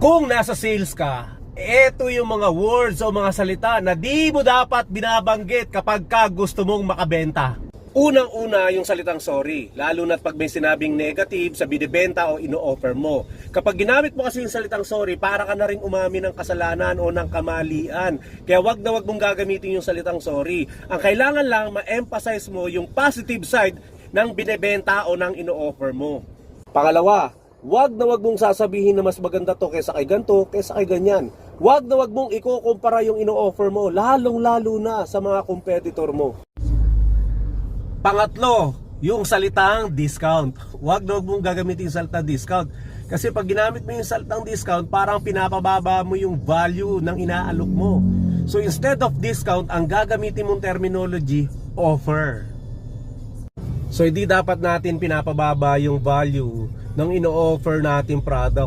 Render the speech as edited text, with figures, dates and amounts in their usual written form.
Kung nasa sales ka, eto yung mga words o mga salita na di mo dapat binabanggit kapag ka gusto mong makabenta. Unang-una yung salitang sorry, lalo na pag may sinabing negative sa binibenta o ino-offer mo. Kapag ginamit mo kasi yung salitang sorry, para ka na rin umami ng kasalanan o ng kamalian. Kaya wag na wag mong gagamitin yung salitang sorry. Ang kailangan lang ma-emphasize mo yung positive side ng binibenta o ng ino-offer mo. Pangalawa, wag na wag mong sasabihin na mas maganda to kaysa kay ganto, kaysa kay ganyan. Wag na wag mong iko-kumpara yung ino-offer mo, lalong-lalo na sa mga competitor mo. Pangatlo, yung salitang discount. Wag na wag mong gagamitin yung salitang discount. Kasi pag ginamit mo yung salitang discount, parang pinapababa mo yung value ng inaalok mo. So instead of discount, ang gagamitin mong terminology, offer. So hindi dapat natin pinapababa yung value ng ino-offer nating product